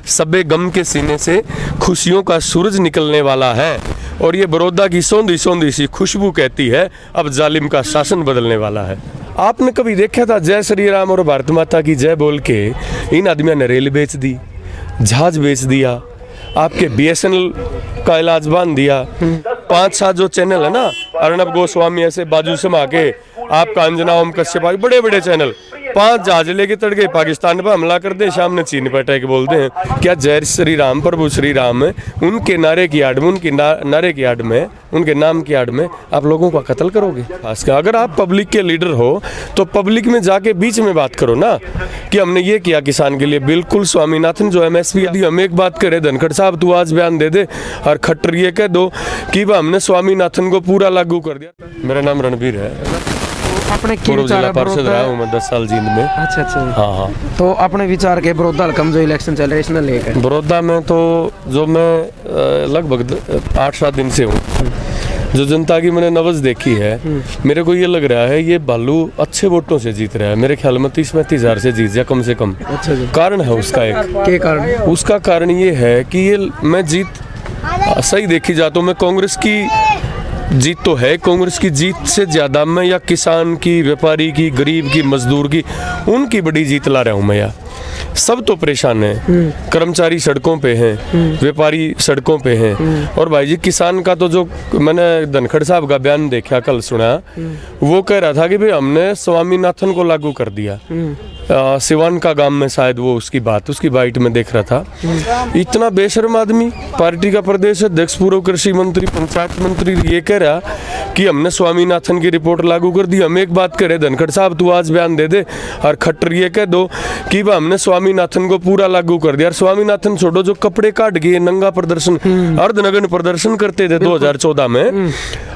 सबे गम के सीने से खुशियों का सूरज निकलने वाला है, और ये बड़ौदा की सौंधी सौंधी सी खुशबू कहती है अब जालिम का शासन बदलने वाला है। आपने कभी देखा था जय श्री राम और भारत माता की जय बोल के इन आदमियों ने रेल बेच दी, जहाज बेच दिया, आपके BSNL का इलाज बांध दिया। 5-7 जो चैनल है ना, अर्णब गोस्वामी ऐसे बाजू से माके, आपका अंजना ओम कश्यप, बड़े बड़े चैनल 5 जहाज लेके तड़ गए, पाकिस्तान पर हमला कर दे, सामने चीन पर अटैक बोलते हैं। क्या जय श्री राम प्रभु श्री राम उनके नारे की आड़ में, उनकी नारे की आड़ में, उनके नाम की आड़ में आप लोगों का कत्ल करोगे? खासकर अगर आप पब्लिक के लीडर हो तो पब्लिक में जाके बीच में बात करो ना कि हमने ये किया किसान के लिए। बिल्कुल स्वामीनाथन जो MSP दी, हम एक बात करे धनखड़ साहब तू आज बयान दे दे और खट्टर ये कह दो कि हमने स्वामीनाथन को पूरा लागू कर दिया। मेरा नाम रणबीर है, अपने जिला पार्षद रहा हूँ मैं 10 साल जींद में। अच्छा। हाँ। तो अपने विचार के बड़ौदा हल्का जो इलेक्शन चल रहा है इसमें लेकर, बड़ौदा में तो जो मैं लगभग 8-7 दिन से हूँ, जो जनता की मैंने नब्ज देखी है, मेरे को ये लग रहा है ये भालू अच्छे वोटों से जीत रहा है। मेरे ख्याल में 30-35 हज़ार से जीत जाए कम से कम। अच्छा जी। कारण है उसका एक, क्या कारण? उसका कारण ये है कि ये मैं जीत सही देखी जाता हूँ, मैं कांग्रेस की जीत तो है, कांग्रेस की जीत से ज्यादा मैं या किसान की, व्यापारी की, गरीब की, मजदूर की, उनकी बड़ी जीत ला रहा हूँ मैं। सब तो परेशान हैं, कर्मचारी सड़कों पे हैं, व्यापारी सड़कों पे हैं, और भाई जी किसान का तो जो मैंने धनखड़ साहब का बयान देखा, कल सुना, वो कह रहा था कि भाई हमने स्वामीनाथन को लागू कर दिया। सिवान का गांव में शायद वो उसकी बाइट में देख रहा था। इतना बेशर्म आदमी, पार्टी का प्रदेश अध्यक्ष, पूर्व कृषि मंत्री, पंचायत मंत्री, ये कह रहा कि हमने स्वामीनाथन की रिपोर्ट लागू कर दी। हम एक बात करें धनखड़ साहब तू आज बयान दे दे और खट्टर ये कह दो कि हमने स्वामीनाथन को पूरा लागू कर दिया। और स्वामीनाथन छोड़ो, जो कपड़े काट के नंगा प्रदर्शन, अर्धनग्न प्रदर्शन करते थे 2014 में,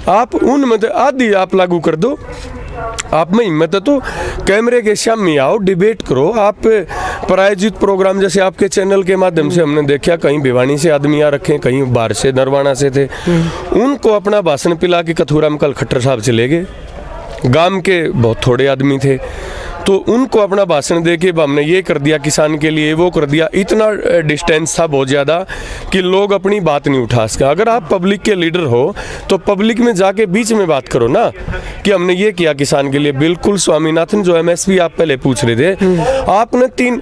आप उनमें आधी आप लागू कर दो। आप में हिम्मत है तो कैमरे के सामने आओ, डिबेट करो। आप प्रायोजित प्रोग्राम जैसे आपके चैनल के माध्यम से हमने देखा, कहीं भिवानी से आदमी आ रखे, कहीं बाहर से नरवाना से थे, उनको अपना भाषण पिला के कथूरा में कल खट्टर साहब चले गए। गांव के बहुत थोड़े आदमी थे तो उनको अपना भाषण दे के हमने ये कर दिया किसान के लिए, वो कर दिया। इतना डिस्टेंस था बहुत ज़्यादा कि लोग अपनी बात नहीं उठा सके। अगर आप पब्लिक के लीडर हो तो पब्लिक में जाके बीच में बात करो ना कि हमने ये किया किसान के लिए। बिल्कुल स्वामीनाथन जो MSP आप पहले पूछ रहे थे, आपने 3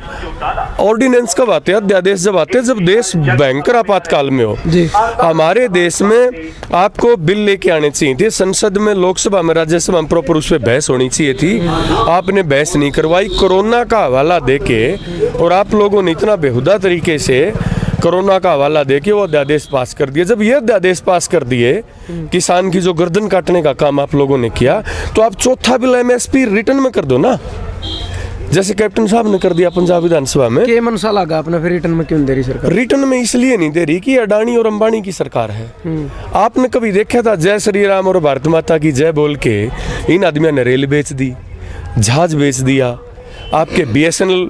ऑर्डिनेंस कब आते हैं, अध्यादेश जब आते हैं जब देश भयंकर आपातकाल में हो। हमारे देश में आपको बिल लेके आने चाहिए थे, संसद में, लोकसभा में, राज्यसभा में प्रॉपर उस पर बहस होनी चाहिए थी। आपने बहस नहीं करवाई, कोरोना का हवाला देके, और आप लोगों ने इतना बेहुदा तरीके से कोरोना का हवाला देके वो अध्यादेश पास कर दिए। जब ये अध्यादेश पास कर दिए, किसान की जो गर्दन काटने का काम आप लोगों ने किया, तो आप चौथा बिल MSP रिटर्न में कर दो ना, जैसे कैप्टन साहब ने कर दिया पंजाब विधानसभा में। क्या मनसा लगा आपने फिर रिटर्न में क्यों दे रही सरकार? रिटर्न में इसलिए नहीं दे रही कि अडानी और अंबानी की सरकार है। आपने कभी देखा था जय श्री राम और भारत माता की जय बोल के इन आदमियों ने रेल बेच दी, जहाज बेच दिया, आपके BSNL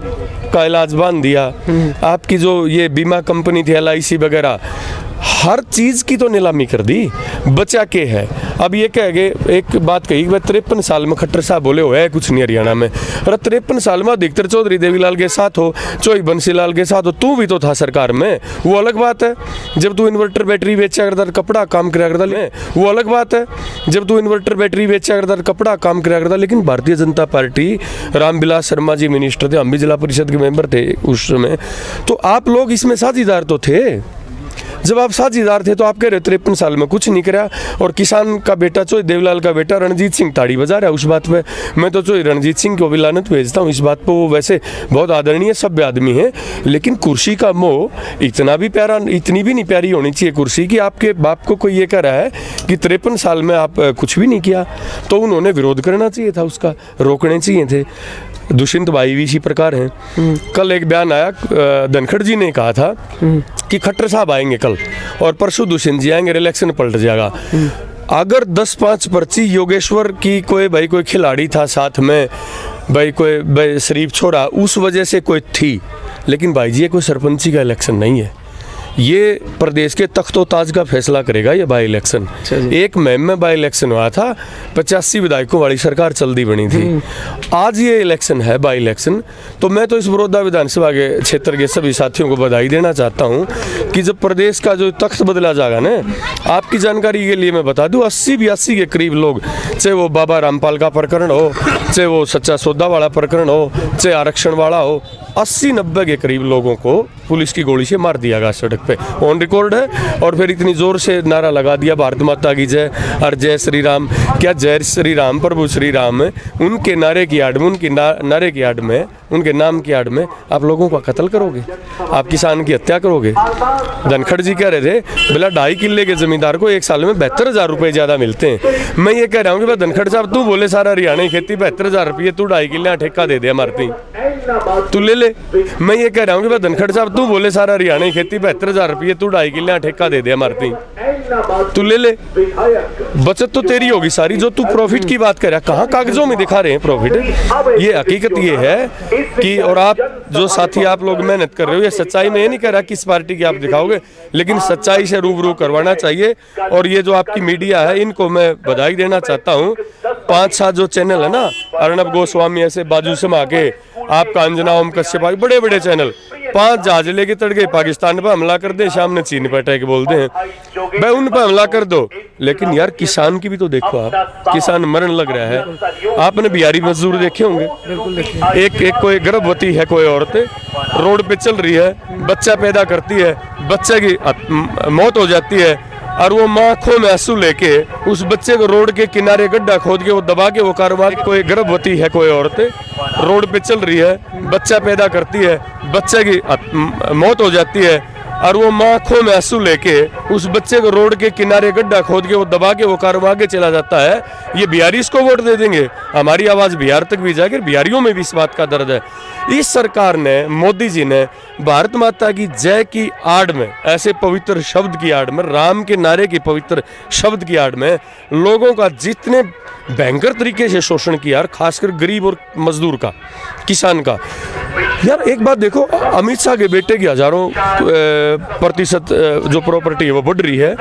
का इलाज बांध दिया, आपकी जो ये बीमा कंपनी थी LIC वगैरह, हर चीज़ की तो नीलामी कर दी। बचा के है। अब ये कह गए, एक बात कही, 53 साल में खट्टर साहब बोले हो है कुछ नहीं हरियाणा में। अरे 53 साल में अधिकतर चौधरी देवीलाल के साथ हो, चौधरी बंसीलाल के साथ हो, तू भी तो था सरकार में, वो अलग बात है। जब तू इन्वर्टर बैटरी बेचा करता, कपड़ा काम कराया करता, वो अलग बात है। जब तू इन्वर्टर बैटरी बेचा करता, कपड़ा काम कराया करता। लेकिन भारतीय जनता पार्टी, रामविलास शर्मा जी मिनिस्टर थे, हम भी जिला परिषद के मेंबर थे उस समय, तो आप लोग इसमें साझेदार तो थे। जब आप साझेदार थे तो आप कह रहे 53 साल में कुछ नहीं करा, और किसान का बेटा चौधरी देवीलाल का बेटा रणजीत सिंह ताड़ी बजा रहा है उस बात पे। मैं तो चौधरी रणजीत सिंह को भी लानत भेजता हूँ इस बात पे। वो वैसे बहुत आदरणीय सभ्य आदमी है, लेकिन कुर्सी का मोह इतना भी प्यारा, इतनी भी नहीं प्यारी होनी चाहिए कुर्सी कि आपके बाप को कोई ये कह रहा है कि 53 साल में आप कुछ भी नहीं किया। तो उन्होंने विरोध करना चाहिए था, उसका रोकने चाहिए थे। दुष्यंत भाई भी इसी प्रकार हैं। कल एक बयान आया, धनखड़ जी ने कहा था कि खट्टर साहब आएंगे कल और परसों दुष्यंत जी आएंगे, इलेक्शन पलट जाएगा। अगर 10-5 पर्ची योगेश्वर की कोई खिलाड़ी था साथ में, कोई शरीफ छोड़ा, उस वजह से कोई थी, लेकिन भाई जी ये कोई सरपंची का इलेक्शन नहीं है, ये प्रदेश के तख्तो ताज का फैसला करेगा ये बाई इलेक्शन। एक मैम में बाई इलेक्शन हुआ था, 85 विधायकों वाली सरकार जल्दी बनी थी। आज ये इलेक्शन है बाई इलेक्शन, तो मैं तो इस बड़ौदा विधानसभा के क्षेत्र के सभी साथियों को बधाई देना चाहता हूँ कि जब प्रदेश का जो तख्त बदला जाएगा ना, आपकी जानकारी के लिए मैं बता दूँ 80-82 के करीब लोग, चाहे वो बाबा रामपाल का प्रकरण हो, चाहे वो सच्चा सौदा वाला प्रकरण हो, चाहे आरक्षण वाला हो, 80-90 के करीब लोगों को पुलिस की गोली से मार दिया गया सड़क पे, ऑन रिकॉर्ड है। और फिर इतनी जोर से नारा लगा दिया भारत माता की जय और जय श्री राम। क्या जय श्री राम प्रभु श्री राम उनके नारे की आड़ में, उनके नारे की आड़ में, उनके नाम की आड़ में आप लोगों का कत्ल करोगे, आप किसान की हत्या करोगे। धनखड़ जी कह रहे थे बोला 2.5 किल्ले के जमींदार को 1 साल में 72,000 रुपये ज़्यादा मिलते हैं। मैं ये कह रहा हूँ कि भाई धनखड़ साहब तू बोले सारा हरियाणा की खेती 72,000 रुपये तू 2.5 किल्ले ठेका दे दे मारती तू ले ले। मैं ये कह रहा हूँ कि भाई धनखड़ साहब तू बोले सारा हरियाणा की खेती 72,000 रुपये तू 2.5 किल्ले ठेका दे दे मारती तू ले ले, बचत तो तेरी होगी सारी। जो तू प्रॉफिट की बात कर रहा है, कहाँ कागजों में दिखा रहे हैं प्रॉफिट? ये हकीकत ये है कि, और आप जो साथी आप लोग मेहनत कर रहे हो, ये सच्चाई में ये नहीं कह रहा किस पार्टी की आप दिखाओगे, लेकिन सच्चाई से रूबरू करवाना चाहिए। और ये जो आपकी मीडिया है इनको मैं बधाई देना चाहता हूँ। 5-7 जो चैनल है ना, अर्नब गोस्वामी ऐसे बाजू समा के, आपका अंजना ओम कश्यप, बड़े बड़े चैनल 5 जहाज लेके तड़ गए, पाकिस्तान पर हमला कर दे, सामने चीन पर अटैक बोलते हैं, भाई उन पर हमला कर दो। लेकिन यार किसान की भी तो देखो, आप किसान मरण लग रहा है। आपने बिहारी मजदूर देखे होंगे, एक कोई गर्भवती है, कोई औरत रोड पे चल रही है, बच्चा पैदा करती है, बच्चे की मौत हो जाती है, और वो माँ आँखों में आंसू लेके उस बच्चे को रोड के किनारे गड्ढा खोद के वो दबा के वो कारोबार। कोई गर्भवती है, कोई औरत रोड पे चल रही है, बच्चा पैदा करती है, बच्चे की मौत हो जाती है, और वो माँ आँखों में आंसू लेके उस बच्चे को रोड के किनारे गड्ढा खोद के वो दबा के वो कारोबार आगे चला जाता है। ये बिहारी इसको वोट दे देंगे, हमारी आवाज़ बिहार तक भी जाएगी, बिहारियों में भी इस बात का दर्द है। इस सरकार ने, मोदी जी ने भारत माता की जय की आड़ में, ऐसे पवित्र शब्द की आड़ में, राम के नारे की पवित्र शब्द की आड़ में लोगों का जितने भयंकर तरीके से शोषण किया, खासकर गरीब और मजदूर का, किसान का। यार एक बात देखो, अमित शाह के बेटे की हजारों प्रतिशत जो प्रॉपर्टी है वो बढ़ रही है,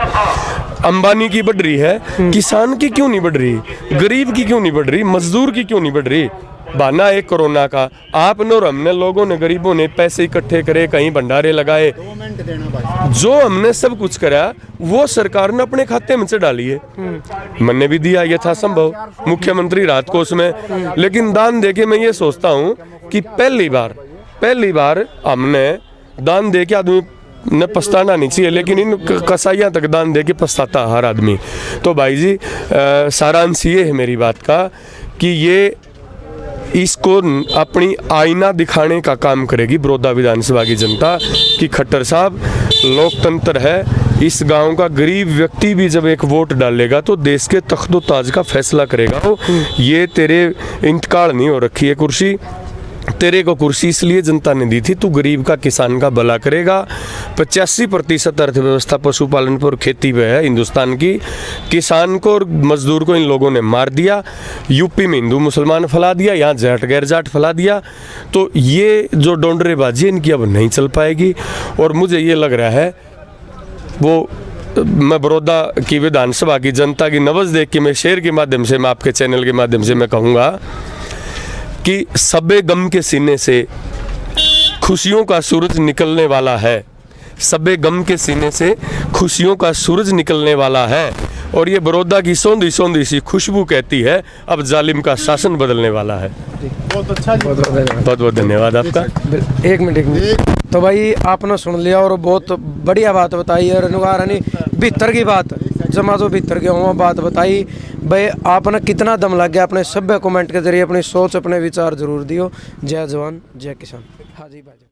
अंबानी की बढ़ रही है, किसान की क्यों नहीं बढ़ रही, गरीब की क्यों नहीं बढ़ रही, मजदूर की क्यों नहीं बढ़ रही? बहाना एक कोरोना का, आपने और हमने, लोगों ने, गरीबों ने पैसे इकट्ठे करे, कहीं भंडारे लगाए, जो हमने सब कुछ करा वो सरकार ने अपने खाते में से डाली है। मैंने भी दिया यथासंभव मुख्यमंत्री राहत कोष में, लेकिन दान देके मैं ये सोचता हूँ कि पहली बार हमने दान दे के, आदमी ने पछताना नहीं चाहिए, लेकिन इन कसाइयाँ तक दान दे के पछताता हर आदमी। तो भाई जी सारांश ये है मेरी बात का कि ये इसको अपनी आईना दिखाने का काम करेगी बड़ौदा विधानसभा की जनता कि खट्टर साहब लोकतंत्र है। इस गांव का गरीब व्यक्ति भी जब एक वोट डालेगा तो देश के तख्तो ताज का फैसला करेगा। वो ये तेरे इंतकाल नहीं हो रखी है कुर्सी, तेरे को कुर्सी इसलिए जनता ने दी थी, तू गरीब का, किसान का भला करेगा। 85% अर्थव्यवस्था पशुपालन पर, खेती पे है हिंदुस्तान की। किसान को और मजदूर को इन लोगों ने मार दिया। यूपी में हिंदू मुसलमान फैला दिया, यहाँ जाट गैर जाट फैला दिया। तो ये जो डोंडरेबाजी इनकी अब नहीं चल पाएगी। और मुझे ये लग रहा है, वो मैं बड़ौदा की विधानसभा की जनता की नब्ज़ देख के मैं शेर के माध्यम से, मैं आपके चैनल के माध्यम से मैं कहूँगा कि सबे गम के सीने से खुशियों का सूरज निकलने वाला है। सबे गम के सीने से खुशियों का सूरज निकलने वाला है। और ये बड़ौदा की सौंधी सौंधी सी खुशबू कहती है अब जालिम का शासन बदलने वाला है। बहुत अच्छा जी, बहुत बहुत धन्यवाद आपका। एक मिनट। तो भाई आपने सुन लिया और बहुत बढ़िया बात बताई, और नहीं भीतर की बात, जमा जो भीतर की हुआ बात बताई। भाई आपने कितना दम लग गया, अपने सभ्य कमेंट के जरिए अपनी सोच, अपने विचार जरूर दियो। जय जवान जय किसान। हाँ जी भाई।